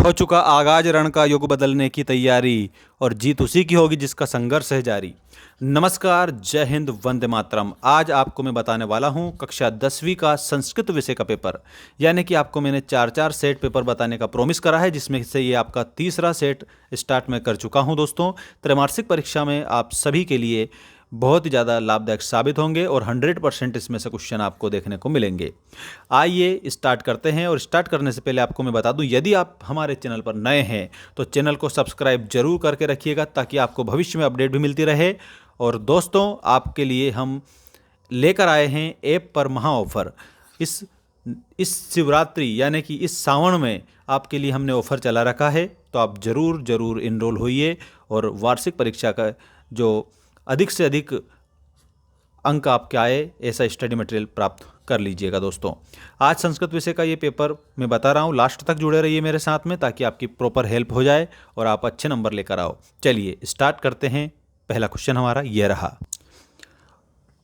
हो चुका आगाज रण का युग बदलने की तैयारी और जीत उसी की होगी जिसका संघर्ष है जारी। नमस्कार, जय हिंद, वंदे मातरम। आज आपको मैं बताने वाला हूं कक्षा 10वीं का संस्कृत विषय का पेपर। यानी कि आपको मैंने चार चार सेट पेपर बताने का प्रॉमिस करा है, जिसमें से ये आपका तीसरा सेट स्टार्ट मैं कर चुका हूं। दोस्तों, त्रैमासिक परीक्षा में आप सभी के लिए बहुत ही ज़्यादा लाभदायक साबित होंगे और 100% इसमें से क्वेश्चन आपको देखने को मिलेंगे। आइए स्टार्ट करते हैं। और स्टार्ट करने से पहले आपको मैं बता दूं, यदि आप हमारे चैनल पर नए हैं तो चैनल को सब्सक्राइब जरूर करके रखिएगा, ताकि आपको भविष्य में अपडेट भी मिलती रहे। और दोस्तों, आपके लिए हम लेकर आए हैं ऐप पर महा ऑफर। इस शिवरात्रि यानी कि इस सावन में आपके लिए हमने ऑफ़र चला रखा है, तो आप ज़रूर ज़रूर इनरोल होइए और वार्षिक परीक्षा का जो अधिक से अधिक अंक आपके आए ऐसा स्टडी मटेरियल प्राप्त कर लीजिएगा। दोस्तों, आज संस्कृत विषय का ये पेपर मैं बता रहा हूँ, लास्ट तक जुड़े रहिए मेरे साथ में, ताकि आपकी प्रॉपर हेल्प हो जाए और आप अच्छे नंबर लेकर आओ। चलिए स्टार्ट करते हैं। पहला क्वेश्चन हमारा ये रहा।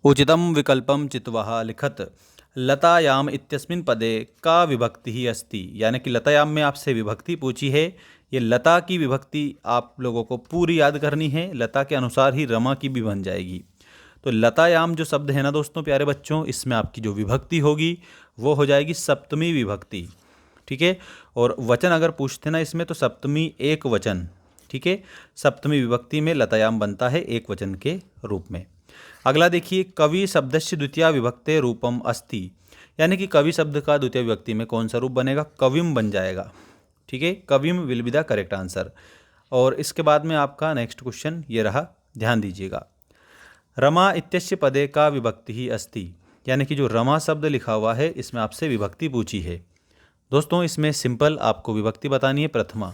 उचितं विकल्पम चित्वा लिखत लतायाम इत्यस्मिन् पदे का विभक्ति ही अस्ति। यानी कि लतायाम में आपसे विभक्ति पूछी है। ये लता की विभक्ति आप लोगों को पूरी याद करनी है। लता के अनुसार ही रमा की भी बन जाएगी। तो लतायाम जो शब्द है ना दोस्तों, प्यारे बच्चों, इसमें आपकी जो विभक्ति होगी वो हो जाएगी सप्तमी विभक्ति। ठीक है। और वचन अगर पूछते ना इसमें, तो सप्तमी एक वचन। ठीक है। सप्तमी विभक्ति में लतायाम बनता है एक वचन के रूप में। अगला देखिए, कवि शब्दस्य द्वितीया विभक्ते रूपम अस्ति। यानी कि कवि शब्द का द्वितीय विभक्ति में कौन सा रूप बनेगा? कविम बन जाएगा। ठीक है। कविम will be the correct answer. और इसके बाद में आपका नेक्स्ट क्वेश्चन ये रहा, ध्यान दीजिएगा। रमा इत्यस्य पदे का विभक्ति ही अस्ति। यानी कि जो रमा शब्द लिखा हुआ है इसमें आपसे विभक्ति पूछी है। दोस्तों, इसमें सिंपल आपको विभक्ति बतानी है प्रथमा,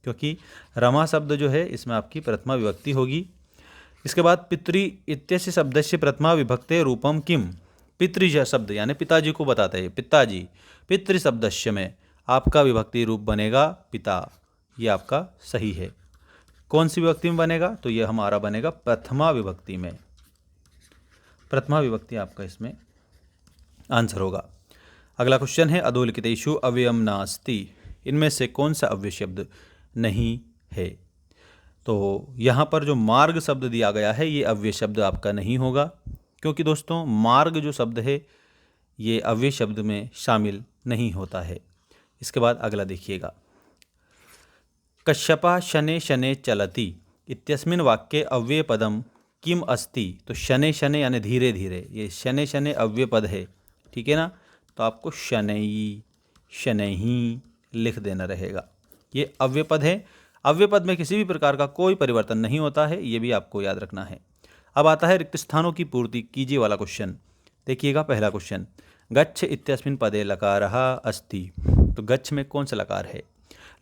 क्योंकि रमा शब्द जो है इसमें आपकी प्रथमा विभक्ति होगी। इसके बाद पितृ इत्यस्य शब्दस्य प्रथमा विभक्ते रूपम किम। पितृ शब्द यानी पिताजी को बताते हैं, पिताजी। पितृ शब्दस्य में आपका विभक्ति रूप बनेगा पिता। ये आपका सही है। कौन सी विभक्ति में बनेगा? तो ये हमारा बनेगा प्रथमा विभक्ति में। प्रथमा विभक्ति आपका इसमें आंसर होगा। अगला क्वेश्चन है, अधोलिखितेषु अव्ययम नास्ति। इनमें से कौन सा अव्यय शब्द नहीं है? तो यहाँ पर जो मार्ग शब्द दिया गया है ये अव्यय शब्द आपका नहीं होगा, क्योंकि दोस्तों मार्ग जो शब्द है ये अव्यय शब्द में शामिल नहीं होता है। इसके बाद अगला देखिएगा, कश्यपः शनैः शनैः चलति इत्यस्मिन् वाक्ये अव्यय पदम किम अस्ति। तो शनैः शनैः यानी धीरे धीरे, ये शनैः शनैः अव्यय पद है। ठीक है ना। तो आपको शनैः शनैः लिख देना रहेगा। ये अव्यय पद है। अव्यय पद में किसी भी प्रकार का कोई परिवर्तन नहीं होता है, ये भी आपको याद रखना है। अब आता है रिक्त स्थानों की पूर्ति कीजिए वाला क्वेश्चन। देखिएगा पहला क्वेश्चन, गच्छ इत्यस्मिन् पदे लकारः अस्ति। तो गच्छ में कौन सा लकार है?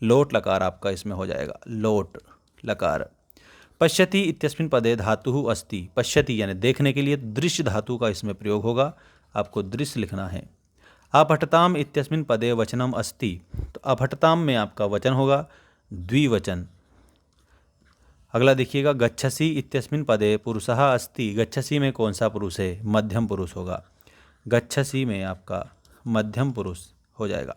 लोट लकार आपका इसमें हो जाएगा, लोट लकार। पश्यति इत्यस्मिन् पदे धातुः अस्ति। पश्यति यानी देखने के लिए दृश्य धातु का इसमें प्रयोग होगा, आपको दृश्य लिखना है। अपठताम इत्यस्मिन् पदे वचनम अस्ति। तो अपठताम में आपका वचन होगा द्विवचन। अगला देखिएगा, गच्छसि इत्यस्मिन् पदे पुरुषः अस्ति। गच्छसि में कौन सा पुरुष है? मध्यम पुरुष होगा। गच्छसि में आपका मध्यम पुरुष हो जाएगा।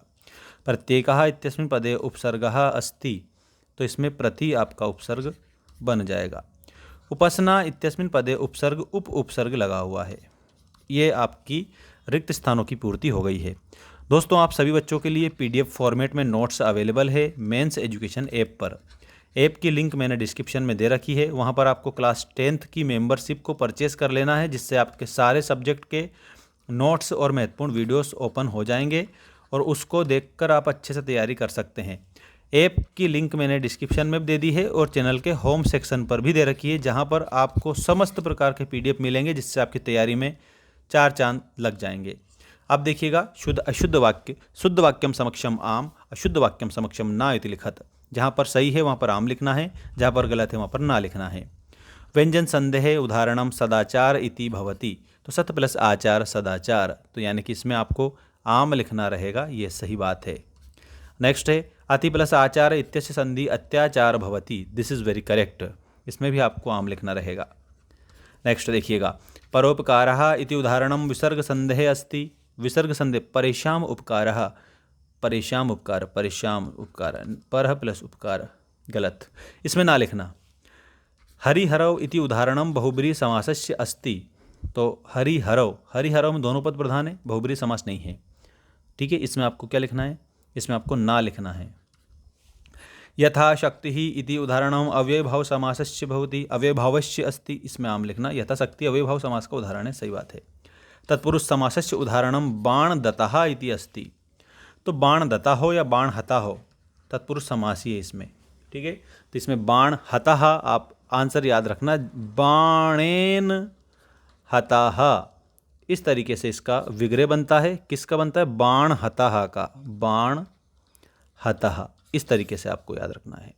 प्रत्येकः इत्यस्मिन् पदे उपसर्गः अस्ति। तो इसमें प्रति आपका उपसर्ग बन जाएगा। उपसना इत्यस्मिन् पदे उपसर्ग उप उपसर्ग लगा हुआ है। ये आपकी रिक्त स्थानों की पूर्ति हो गई है। दोस्तों, आप सभी बच्चों के लिए PDF फॉर्मेट में नोट्स अवेलेबल है मेंस एजुकेशन ऐप पर। ऐप की लिंक मैंने डिस्क्रिप्शन में दे रखी है। वहाँ पर आपको क्लास 10th की मेंबरशिप को परचेस कर लेना है, जिससे आपके सारे सब्जेक्ट के नोट्स और महत्वपूर्ण वीडियोस ओपन हो जाएंगे और उसको देखकर आप अच्छे से तैयारी कर सकते हैं। ऐप की लिंक मैंने डिस्क्रिप्शन में दे दी है और चैनल के होम सेक्शन पर भी दे रखी है, जहाँ पर आपको समस्त प्रकार के PDF मिलेंगे, जिससे आपकी तैयारी में चार चांद लग जाएंगे। अब देखिएगा, शुद्ध अशुद्ध वाक्य, शुद्ध वाक्यम समक्षम आम, अशुद्ध वाक्यम समक्षम ना इति लिखत। जहाँ पर सही है वहाँ पर आम लिखना है, जहाँ पर गलत है वहाँ पर ना लिखना है। व्यंजन संदेह उदाहरणम सदाचार इति भवति। तो सत प्लस आचार सदाचार, तो यानी कि इसमें आपको आम लिखना रहेगा, ये सही बात है। नेक्स्ट है, अति प्लस आचार इत्यस्य संधि अत्याचार भवति। This is very correct. इसमें भी आपको आम लिखना रहेगा। नेक्स्ट देखिएगा, परोपकारः इति उदाहरणम विसर्ग संदेह अस्ति। विसर्ग संदेह परेशान उपकारः, परेशान उपकार, परेशान उपकार, पर प्लस उपकार, गलत, इसमें ना लिखना। हरिहरौ इति उदाहरणम बहुब्रीहि समासस्य अस्ति, तो हरिहरौ, हरिहरौ में दोनों पद प्रधान है, बहुब्रीहि समास नहीं है। ठीक है, इसमें आपको क्या लिखना है, इसमें आपको ना लिखना है। यथा शक्ति ही इति उदाहरणम अव्ययभाव समासस्य भवति, अव्ययभावस्य अस्ति, इसमें आम लिखना। यथा शक्ति अव्ययभाव समास का उदाहरण है, सही बात है। तत्पुरुष समासस्य उदाहरणम बाण दतः इति अस्ति, तो बाण दता हो या बाण हता हो, तत्पुरुष समास ही है इसमें। ठीक है, तो इसमें बाण हतः, आप आंसर याद रखना, बाणेन हतः, इस तरीके से इसका विग्रह बनता है। किसका बनता है, बाण हतः का, बाण हतः, इस तरीके से आपको याद रखना है।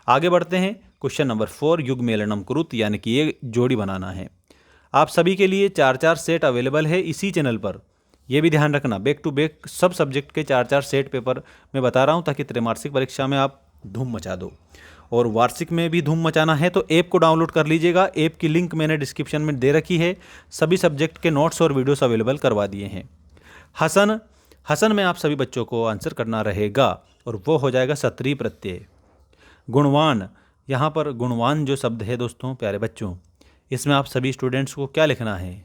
आगे बढ़ते हैं, क्वेश्चन नंबर 4, युग मेलनम कुरुत, यानी कि ये जोड़ी बनाना है। आप सभी के लिए 4-4 सेट अवेलेबल है इसी चैनल पर, ये भी ध्यान रखना। बैक टू बैक सब सब्जेक्ट के 4-4 सेट पेपर मैं बता रहा हूँ, ताकि त्रैमासिक परीक्षा में आप धूम मचा दो। और वार्षिक में भी धूम मचाना है तो ऐप को डाउनलोड कर लीजिएगा। ऐप की लिंक मैंने डिस्क्रिप्शन में दे रखी है। सभी सब्जेक्ट के नोट्स और वीडियोस अवेलेबल करवा दिए हैं। हसन में आप सभी बच्चों को आंसर करना रहेगा, और वो हो जाएगा सत्री प्रत्यय। गुणवान, यहाँ पर गुणवान जो शब्द है दोस्तों, प्यारे बच्चों, इसमें आप सभी स्टूडेंट्स को क्या लिखना है,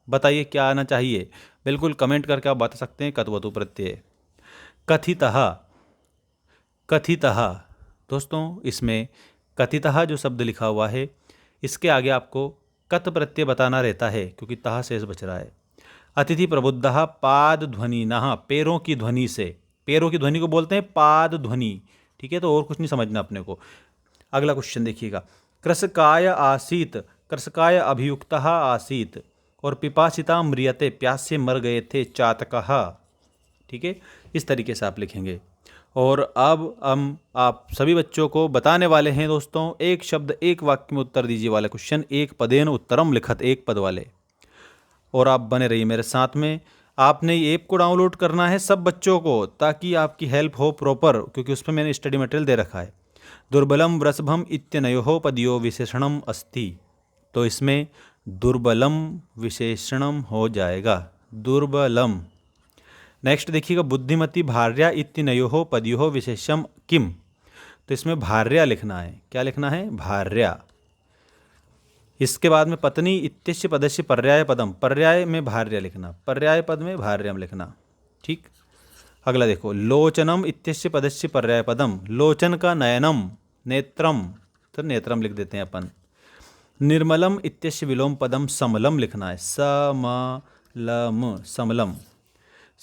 बताइए क्या आना चाहिए। बिल्कुल कमेंट करके आप बता सकते हैं। कत्वतु प्रत्यय। कथितः, कथितः दोस्तों, इसमें कथितः जो शब्द लिखा हुआ है, इसके आगे आपको कत प्रत्यय बताना रहता है, क्योंकि तह शेष बच रहा है। अतिथि प्रबुद्धः पाद ध्वनि नः, पैरों की ध्वनि से, पैरों की ध्वनि को बोलते हैं पाद ध्वनि। ठीक है, तो और कुछ नहीं समझना अपने को। अगला क्वेश्चन देखिएगा। कृषकाय आसीत, कृषकाय अभियुक्तः आसीत, और पिपासिता म्रियते, प्यास से मर गए थे, चातकः। ठीक है, इस तरीके से आप लिखेंगे। और अब हम आप सभी बच्चों को बताने वाले हैं दोस्तों, एक शब्द एक वाक्य में उत्तर दीजिए वाला क्वेश्चन, एक पदेन उत्तरम लिखत, एक पद वाले। और आप बने रहिए मेरे साथ में। आपने ये ऐप को डाउनलोड करना है सब बच्चों को, ताकि आपकी हेल्प हो प्रॉपर, क्योंकि उस पर मैंने स्टडी मटेरियल दे रखा है। दुर्बलम वृषभम इत्यनयोः पदयो विशेषणम अस्ति, तो इसमें दुर्बलम विशेषणम हो जाएगा, दुर्बलम। नेक्स्ट देखिएगा, बुद्धिमती भार्या इत्यनयोः पदयोः विशेषम किम, तो इसमें भार्या लिखना है। क्या लिखना है, भार्या। इसके बाद में पत्नी इत्यस्य पदस्य पर्याय पदम, पर्याय में भार्या लिखना, पर्याय पद में भार्यम लिखना। ठीक, अगला देखो, लोचनम इत्यस्य पदस्य पर्याय पदम, लोचन का नयनम, नेत्रम, तो नेत्रम लिख देते हैं अपन। निर्मलम इत्यस्य विलोम पदम समलम लिखना है, समलम, समलम।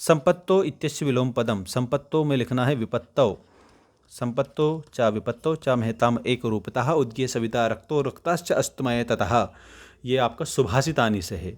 संपत्तो इत्यस्य विलोम पदम, संपत्तो में लिखना है विपत्तौ, संपत्तो च विपत्तो च महताम एक रूपतः उद्गीय सविता रक्तो रक्ताश्च अस्तमय ततः, ये आपका सुभाषितानी से है।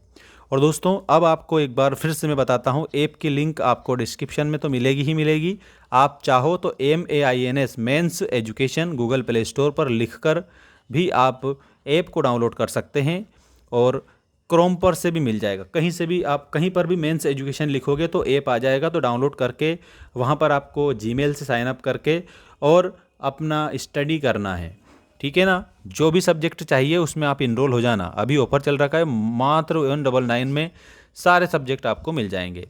और दोस्तों अब आपको एक बार फिर से मैं बताता हूँ, ऐप की लिंक आपको डिस्क्रिप्शन में तो मिलेगी ही मिलेगी। आप चाहो तो MAINS Mains Education Google Play Store पर लिखकर भी आप ऐप को डाउनलोड कर सकते हैं, और क्रोम पर से भी मिल जाएगा। कहीं से भी आप कहीं पर भी मेंस एजुकेशन लिखोगे तो ऐप आ जाएगा, तो डाउनलोड करके वहाँ पर आपको जीमेल से साइन अप करके और अपना स्टडी करना है। ठीक है ना, जो भी सब्जेक्ट चाहिए उसमें आप इनरोल हो जाना। अभी ऑफर चल रखा है, मात्र 199 में सारे सब्जेक्ट आपको मिल जाएंगे।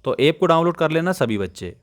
तो ऐप को डाउनलोड कर लेना सभी बच्चे।